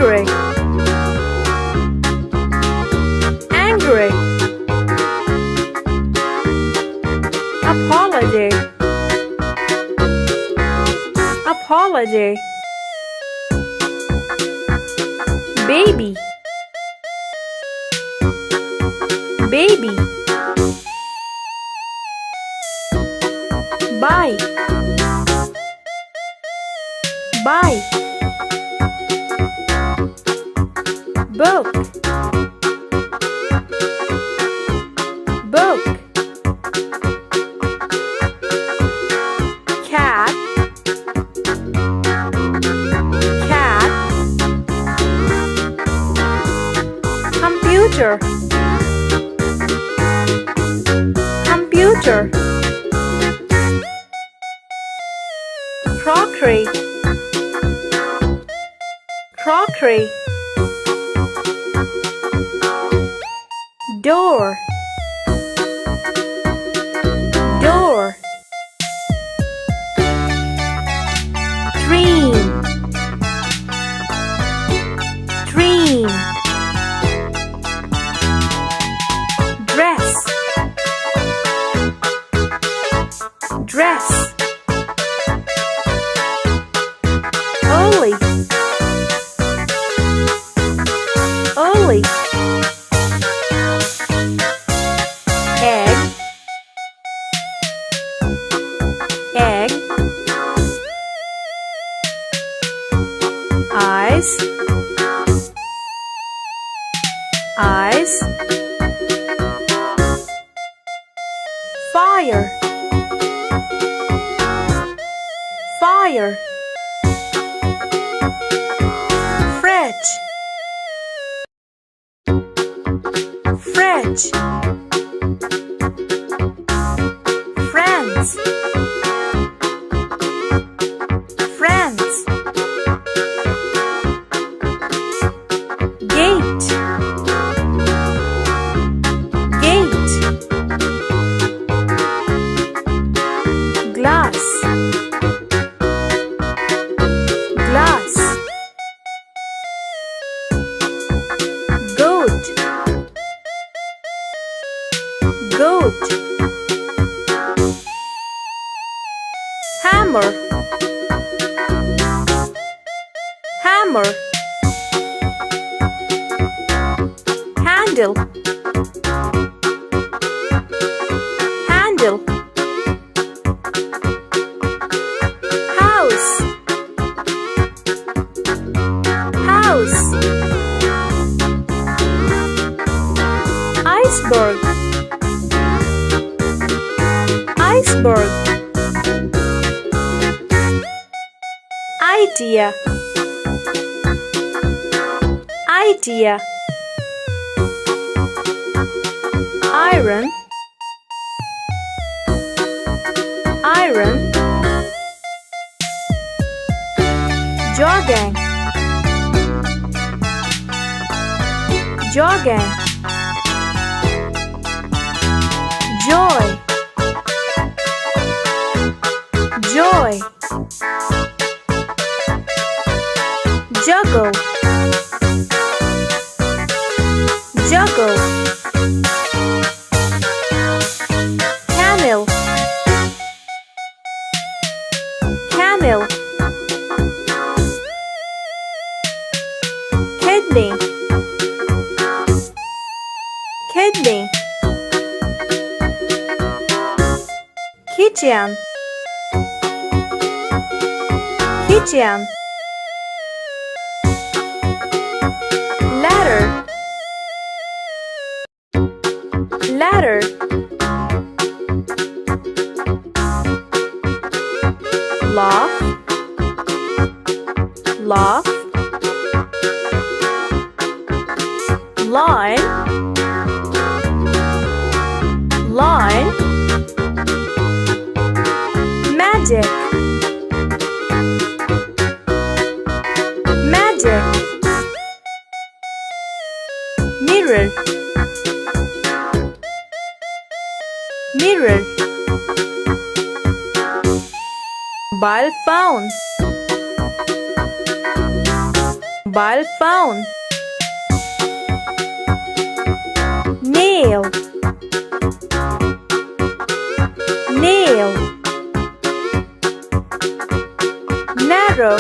angry, angry. Apology, apology. Baby, baby. Bye, bye. Book, book. Cat, cat. Computer, computer. Crockery, crockery. Door, door. Dream, dream. Dress, dress. Early, early. Egg, egg. Eyes, eyes. Fire, fire. Fridge, fridge. Friends, friends. Gate, gate. Glass, glass. Goat, goat. Hammer, hammer. Handle, handle. House, house. Iceberg, iceberg. Idea, idea. Iron, iron. Jogging, jogging. Joy, joy. Juggle, juggle. Camel, camel. Kidney, kidney. Kitchen, kitchen. Ladder, ladder. Loft, loft. Line, line. Magic, magic. Mirror, mirror. Mobile phone, mobile phone. Nail, nail. Narrow,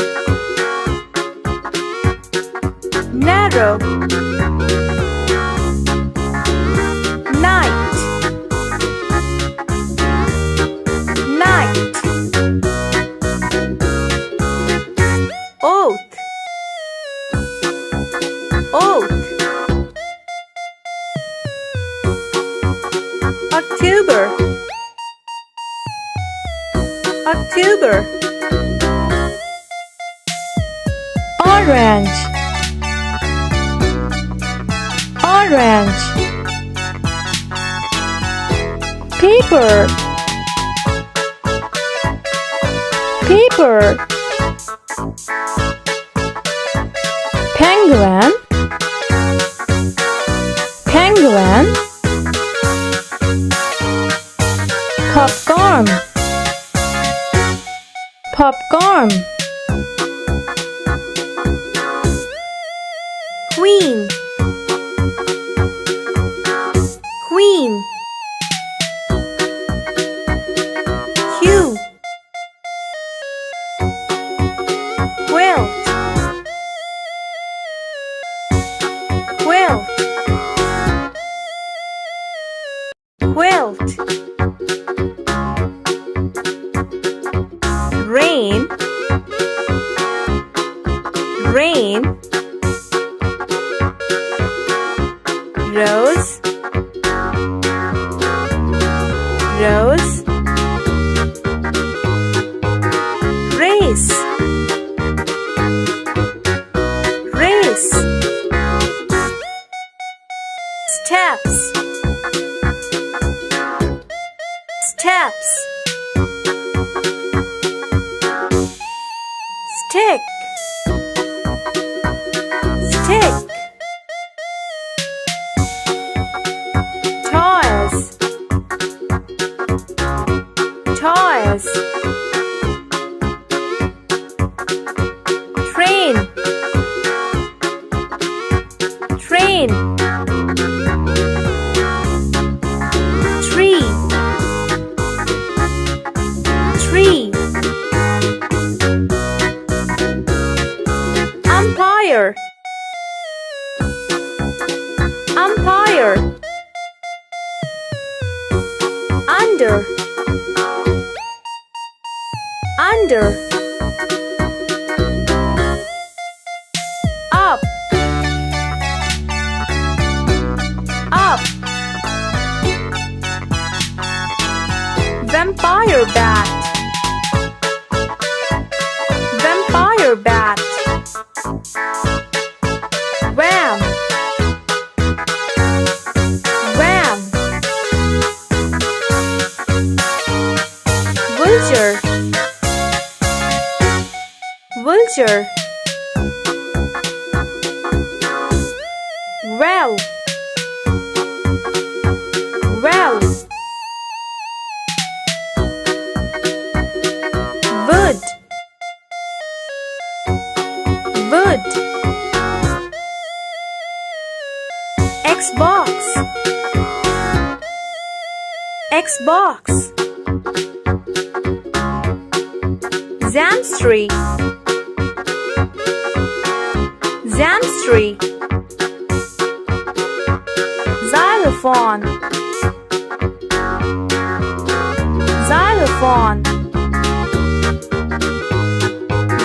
narrow. Night, night. Oak, oak. October, October. Orange, orange. Paper, paper. Penguin, penguin. Popcorn, popcorn. Queen, queen. Hue, quilt, quilt, quilt. Rain, rain. Rose, rose. Race, race. Steps, steps. Stick, stick. Toys, toys. Train, train. Tree, tree. Umpire, umpire. Under, under. Up, up. Vampire bat, vampire bat. Ram, ram. Vulture, vulture. Well, well. Wood, wood. Xbox, Xbox. Zamstree, Zamstree. Xylophone, xylophone.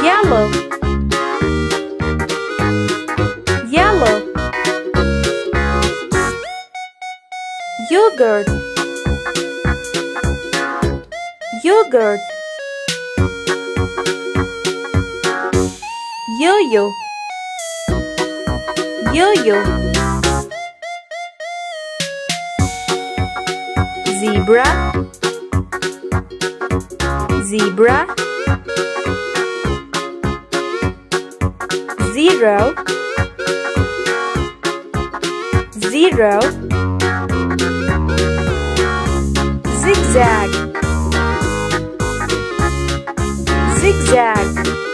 Yellow, yellow. Yogurt, yogurt. Yo-yo, yo-yo. Zebra, zebra. Zero, zero. Zigzag, zigzag.